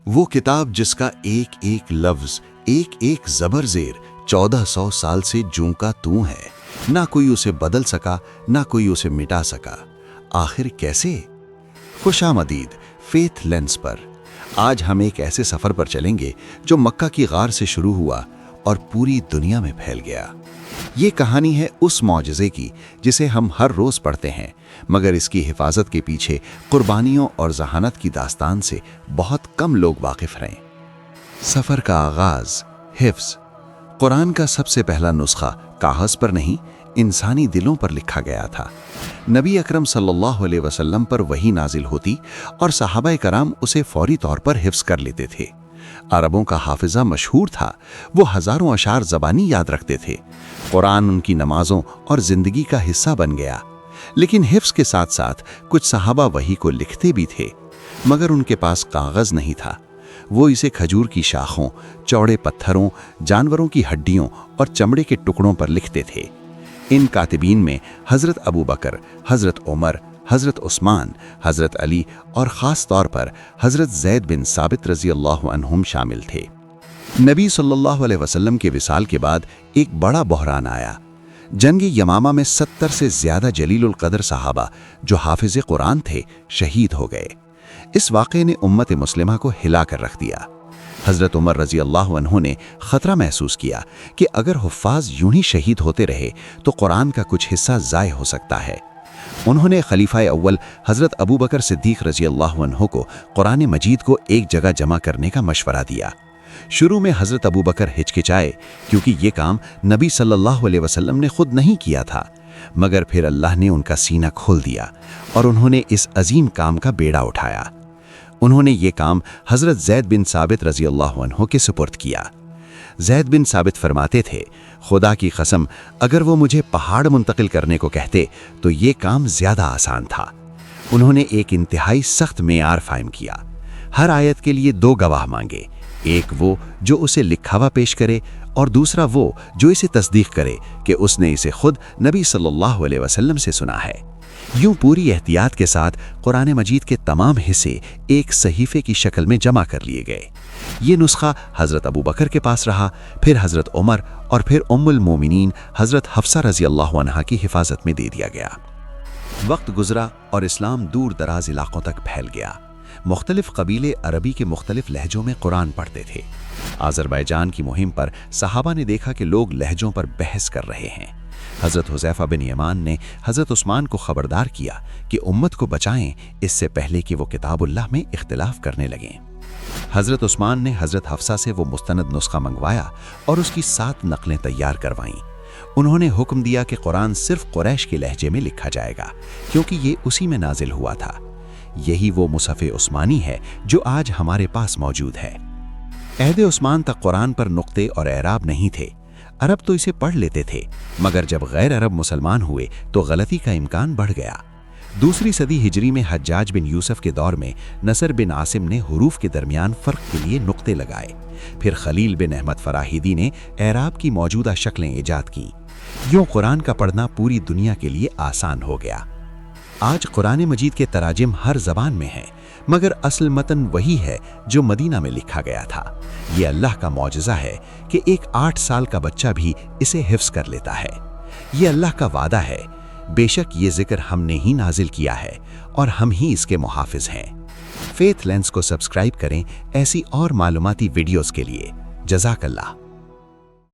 وہ کتاب جس کا ایک ایک لفظ، ایک ایک زبر زیر 1400 سال سے جوں کا توں ہے، نہ کوئی اسے بدل سکا، نہ کوئی اسے مٹا سکا۔ آخر کیسے؟ خوش آمدید فیتھ لینس پر۔ آج ہم ایک ایسے سفر پر چلیں گے جو مکہ کی غار سے شروع ہوا اور پوری دنیا میں پھیل گیا۔ یہ کہانی ہے اس معجزے کی جسے ہم ہر روز پڑھتے ہیں، مگر اس کی حفاظت کے پیچھے قربانیوں اور ذہانت کی داستان سے بہت کم لوگ واقف رہیں۔ سفر کا آغاز، حفظ۔ قرآن کا سب سے پہلا نسخہ کاغذ پر نہیں، انسانی دلوں پر لکھا گیا تھا۔ نبی اکرم صلی اللہ علیہ وسلم پر وحی نازل ہوتی اور صحابہ کرام اسے فوری طور پر حفظ کر لیتے تھے۔ عربوں کا حافظہ مشہور تھا، وہ ہزاروں اشعار زبانی یاد رکھتے تھے۔ قرآن ان کی نمازوں اور زندگی کا حصہ بن گیا۔ لیکن حفظ کے ساتھ ساتھ کچھ صحابہ وحی کو لکھتے بھی تھے، مگر ان کے پاس کاغذ نہیں تھا۔ وہ اسے کھجور کی شاخوں، چوڑے پتھروں، جانوروں کی ہڈیوں اور چمڑے کے ٹکڑوں پر لکھتے تھے۔ ان کاتبین میں حضرت ابو بکر، حضرت عمر، حضرت عثمان، حضرت علی اور خاص طور پر حضرت زید بن ثابت رضی اللہ عنہم شامل تھے۔ نبی صلی اللہ علیہ وسلم کے وصال کے بعد ایک بڑا بحران آیا۔ جنگ یمامہ میں 70 سے زیادہ جلیل القدر صحابہ جو حافظ قرآن تھے شہید ہو گئے۔ اس واقعے نے امت مسلمہ کو ہلا کر رکھ دیا۔ حضرت عمر رضی اللہ عنہ نے خطرہ محسوس کیا کہ اگر حفاظ یوں ہی شہید ہوتے رہے تو قرآن کا کچھ حصہ ضائع ہو سکتا ہے۔ انہوں نے خلیفہ اول حضرت ابو بکر صدیق رضی اللہ عنہ کو قرآن مجید کو ایک جگہ جمع کرنے کا مشورہ دیا۔ شروع میں حضرت ابو بکر ہچکچائے کیونکہ یہ کام نبی صلی اللہ علیہ وسلم نے خود نہیں کیا تھا، مگر پھر اللہ نے ان کا سینہ کھول دیا اور انہوں نے اس عظیم کام کا بیڑا اٹھایا۔ انہوں نے یہ کام حضرت زید بن ثابت رضی اللہ عنہ کے سپرد کیا۔ زید بن ثابت فرماتے تھے، خدا کی قسم اگر وہ مجھے پہاڑ منتقل کرنے کو کہتے تو یہ کام زیادہ آسان تھا۔ انہوں نے ایک انتہائی سخت معیار قائم کیا۔ ہر آیت کے لیے 2 گواہ مانگے، ایک وہ جو اسے لکھا ہوا پیش کرے اور دوسرا وہ جو اسے تصدیق کرے کہ اس نے اسے خود نبی صلی اللہ علیہ وسلم سے سنا ہے۔ یوں پوری احتیاط کے ساتھ قرآن مجید کے تمام حصے ایک صحیفے کی شکل میں جمع کر لیے گئے۔ یہ نسخہ حضرت ابو بکر کے پاس رہا، پھر حضرت عمر اور پھر ام المومنین حضرت حفصہ رضی اللہ عنہا کی حفاظت میں دے دیا گیا۔ وقت گزرا اور اسلام دور دراز علاقوں تک پھیل گیا۔ مختلف قبیلے عربی کے مختلف لہجوں میں قرآن پڑھتے تھے۔ آذربائیجان کی مہم پر صحابہ نے دیکھا کہ لوگ لہجوں پر بحث کر رہے ہیں۔ حضرت حذیفہ بن یمان نے حضرت عثمان کو خبردار کیا کہ امت کو بچائیں اس سے پہلے کہ وہ کتاب اللہ میں اختلاف کرنے لگیں۔ حضرت عثمان نے حضرت حفصہ سے وہ مستند نسخہ منگوایا اور اس کی 7 نقلیں تیار کروائیں۔ انہوں نے حکم دیا کہ قرآن صرف قریش کے لہجے میں لکھا جائے گا کیونکہ یہ اسی میں نازل ہوا تھا۔ یہی وہ مصحف عثمانی ہے جو آج ہمارے پاس موجود ہے۔ عہد عثمان تک قرآن پر نقطے اور اعراب نہیں تھے۔ عرب تو اسے پڑھ لیتے تھے، مگر جب غیر عرب مسلمان ہوئے تو غلطی کا امکان بڑھ گیا۔ دوسری صدی ہجری میں حجاج بن یوسف کے دور میں نصر بن عاصم نے حروف کے درمیان فرق کے لیے نقطے لگائے۔ پھر خلیل بن احمد فراہیدی نے اعراب کی موجودہ شکلیں ایجاد کیں۔ یوں قرآن کا پڑھنا پوری دنیا کے لیے آسان ہو گیا۔ آج قرآن مجید کے تراجم ہر زبان میں ہیں، مگر اصل متن وہی ہے جو مدینہ میں لکھا گیا تھا۔ یہ اللہ کا معجزہ ہے کہ ایک 8 سال کا بچہ بھی اسے حفظ کر لیتا ہے۔ یہ اللہ کا وعدہ ہے، بے شک یہ ذکر ہم نے ہی نازل کیا ہے اور ہم ہی اس کے محافظ ہیں۔ فیتھ لینس کو سبسکرائب کریں ایسی اور معلوماتی ویڈیوز کے لیے۔ جزاک اللہ۔